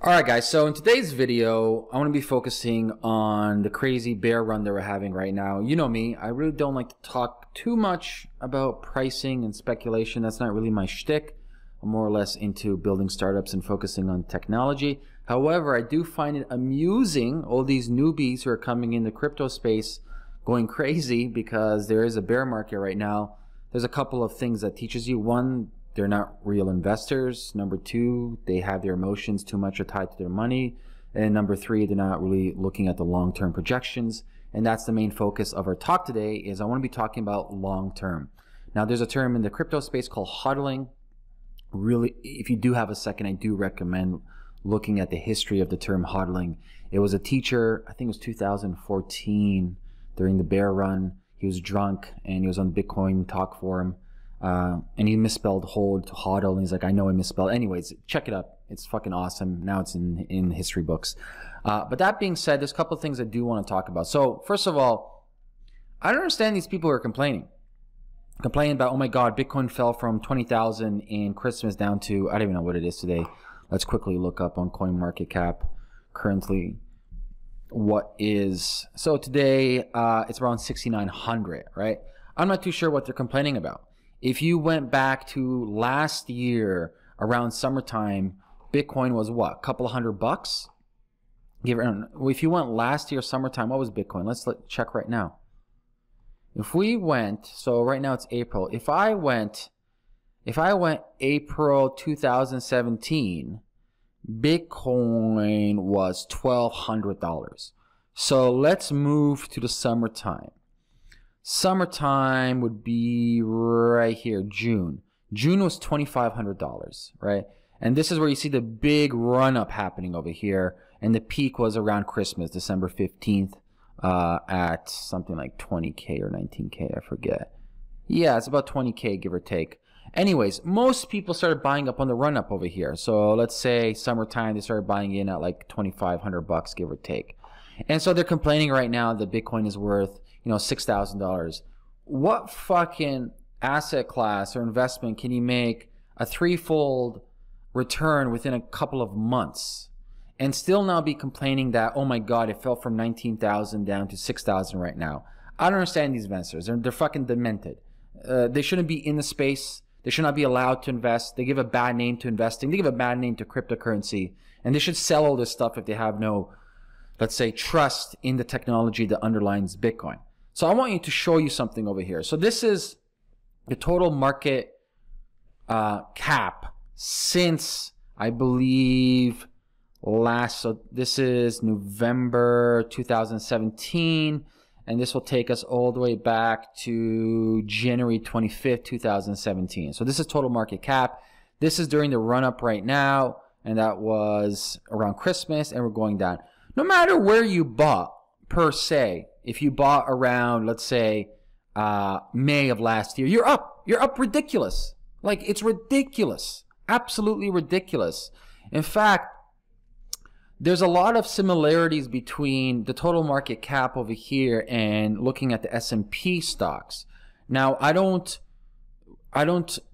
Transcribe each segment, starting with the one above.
Alright guys, so in today's video, I want to be focusing on the crazy bear run that we're having right now. You know me, I really don't like to talk too much about pricing and speculation. That's not really my shtick. I'm more or less into building startups and focusing on technology. However, I do find it amusing, all these newbies who are coming in the crypto space going crazy because there is a bear market right now. There's a couple of things that teaches you. One, they're not real investors. Number two, they have their emotions too much tied to their money. And number three, they're not really looking at the long-term projections. And that's the main focus of our talk today. Is I want to be talking about long-term. Now, there's a term in the crypto space called hodling. Really, if you do have a second, I do recommend looking at the history of the term hodling. It was a teacher, I think it was 2014, during the bear run. He was drunk and he was on the Bitcoin talk forum. And he misspelled hold to hodl, and he's like, I know I misspelled. Anyways, check it up. It's fucking awesome. Now it's in history books. But that being said, there's a couple of things I do want to talk about. So first of all, I don't understand these people who are complaining about, oh my God, Bitcoin fell from 20,000 in Christmas down to, I don't even know what it is today. Let's quickly look up on CoinMarketCap currently. What is, so today it's around 6,900, right? I'm not too sure what they're complaining about. If you went back to last year around summertime, Bitcoin was what, a couple of $100? If you went last year summertime, what was Bitcoin? Let's check right now. If we went, so right now it's April. If I went April 2017, Bitcoin was $1,200. So let's move to the summertime. Summertime would be right here, June. June was $2,500, right? And this is where you see the big run up happening over here. And the peak was around Christmas, December 15th, at something like 20K or 19K, I forget. Yeah, it's about 20K, give or take. Anyways, most people started buying up on the run up over here. So let's say summertime, they started buying in at like $2,500, give or take. And so they're complaining right now that Bitcoin is worth, you know, $6,000. What fucking asset class or investment can you make a threefold return within a couple of months and still now be complaining that, oh my God, it fell from 19,000 down to 6,000 right now? I don't understand these investors. They're fucking demented. They shouldn't be in the space. They should not be allowed to invest. They give a bad name to investing. They give a bad name to cryptocurrency. And they should sell all this stuff if they have no, let's say, trust in the technology that underlines Bitcoin. So I want you to show you something over here. So this is the total market cap since, I believe, so this is November 2017, and this will take us all the way back to January 25th, 2017. So this is total market cap. This is during the run-up right now, and that was around Christmas, and we're going down. No matter where you bought, per se, if you bought around, let's say, May of last year, you're up. You're up ridiculous. Like, it's ridiculous. Absolutely ridiculous. In fact, there's a lot of similarities between the total market cap over here and looking at the S&P stocks. Now, I don't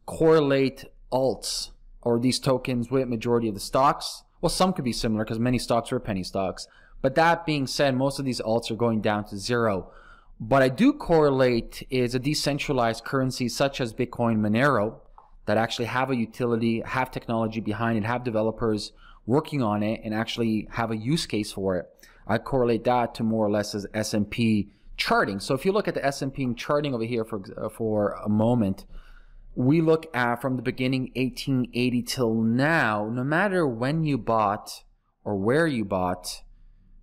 correlate alts or these tokens with majority of the stocks. Well, some could be similar because many stocks are penny stocks. But that being said, most of these alts are going down to zero. But I do correlate is a decentralized currency such as Bitcoin, Monero, that actually have a utility, have technology behind it, have developers working on it, and actually have a use case for it. I correlate that to more or less as S&P charting. So if you look at the S&P charting over here for a moment, we look at from the beginning 1880 till now, no matter when you bought or where you bought,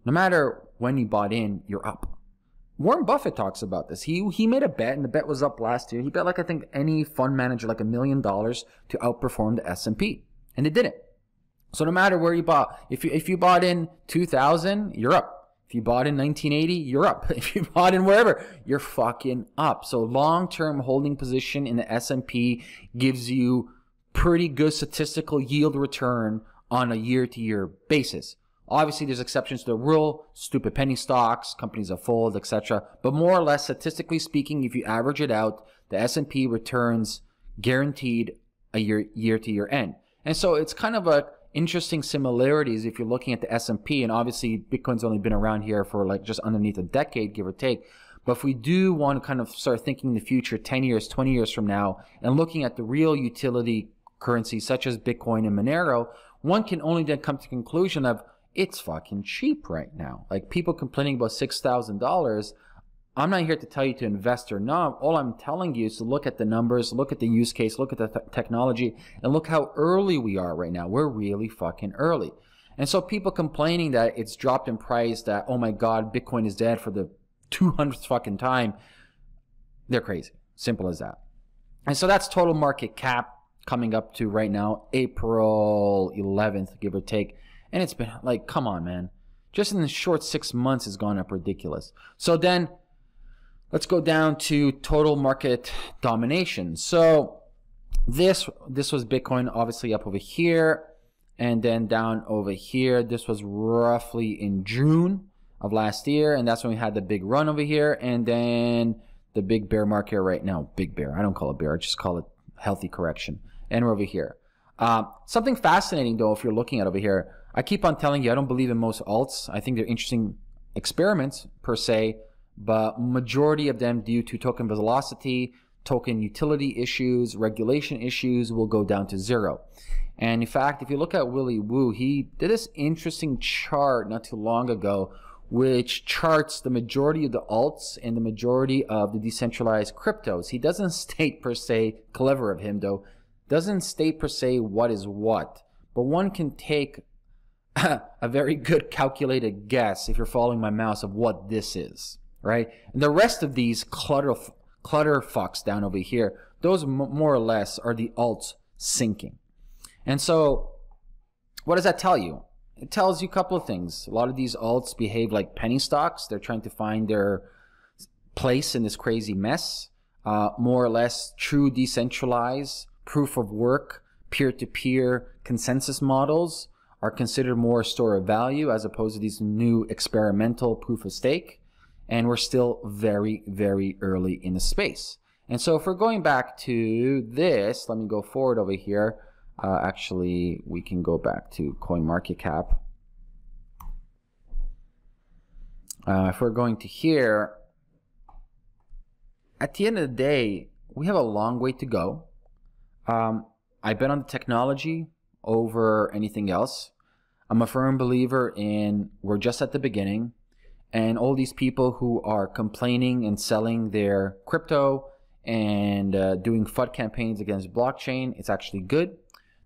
no matter when you bought in, you're up. Warren Buffett talks about this. He made a bet, and the bet was up last year. He bet, like, I think any fund manager like $1 million to outperform the S&P, and they did it. So no matter where you bought, if you bought in 2000, you're up. If you bought in 1980, you're up. If you bought in wherever, you're fucking up. So long-term holding position in the S&P gives you pretty good statistical yield return on a year-to-year basis. Obviously, there's exceptions to the rule, stupid penny stocks, companies that fold, etc. But more or less, statistically speaking, if you average it out, the S&P returns guaranteed a year-to-year end. And so it's kind of a interesting similarities if you're looking at the S&P, and obviously Bitcoin's only been around here for like just underneath a decade, give or take. But if we do want to kind of start thinking in the future, 10 years, 20 years from now, and looking at the real utility currencies such as Bitcoin and Monero, one can only then come to the conclusion of it's fucking cheap right now. Like people complaining about $6,000. I'm not here to tell you to invest or not. All I'm telling you is to look at the numbers, look at the use case, look at the technology, and look how early we are right now. We're really fucking early. And so people complaining that it's dropped in price, that, oh my God, Bitcoin is dead for the 200th fucking time, they're crazy. Simple as that. And so that's total market cap coming up to right now, April 11th, give or take. And it's been like, come on, man. Just in the short 6 months, it's gone up ridiculous. So then let's go down to total market domination. So this was Bitcoin obviously up over here and then down over here. This was roughly in June of last year, and that's when we had the big run over here, and then the big bear market right now. Big bear. I don't call it bear. I just call it healthy correction. And we're over here. Something fascinating, though, if you're looking at over here, I keep on telling you I don't believe in most alts. I think they're interesting experiments, per se, but majority of them due to token velocity, token utility issues, regulation issues will go down to zero. And in fact, if you look at Willy Woo, he did this interesting chart not too long ago which charts the majority of the alts and the majority of the decentralized cryptos. He doesn't state per se, clever of him though, doesn't state per se what is what, but one can take a very good calculated guess, if you're following my mouse, of what this is, right? And the rest of these clutter fucks down over here, those more or less are the alts sinking. And so what does that tell you? It tells you a couple of things. A lot of these alts behave like penny stocks. They're trying to find their place in this crazy mess. More or less true decentralized, proof of work, peer-to-peer consensus models are considered more a store of value as opposed to these new experimental proof of stake. And we're still very, very early in the space. And so if we're going back to this, let me go forward over here. Actually, we can go back to CoinMarketCap. If we're going to here, at the end of the day, we have a long way to go. I bet on the technology over anything else. I'm a firm believer in we're just at the beginning, and all these people who are complaining and selling their crypto and doing FUD campaigns against blockchain, it's actually good.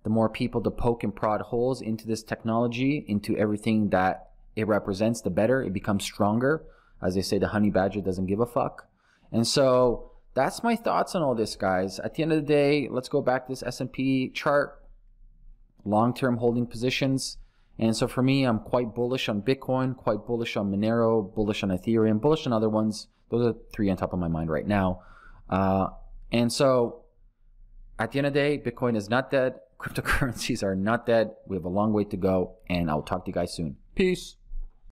The more people to poke and prod holes into this technology, into everything that it represents, the better. It becomes stronger. As they say, the honey badger doesn't give a fuck. And so that's my thoughts on all this, guys. At the end of the day, let's go back to this S&P chart. Long-term holding positions. And so for me, I'm quite bullish on Bitcoin, quite bullish on Monero, bullish on Ethereum, bullish on other ones. Those are three on top of my mind right now. And so at the end of the day, Bitcoin is not dead. Cryptocurrencies are not dead. We have a long way to go, and I'll talk to you guys soon. Peace.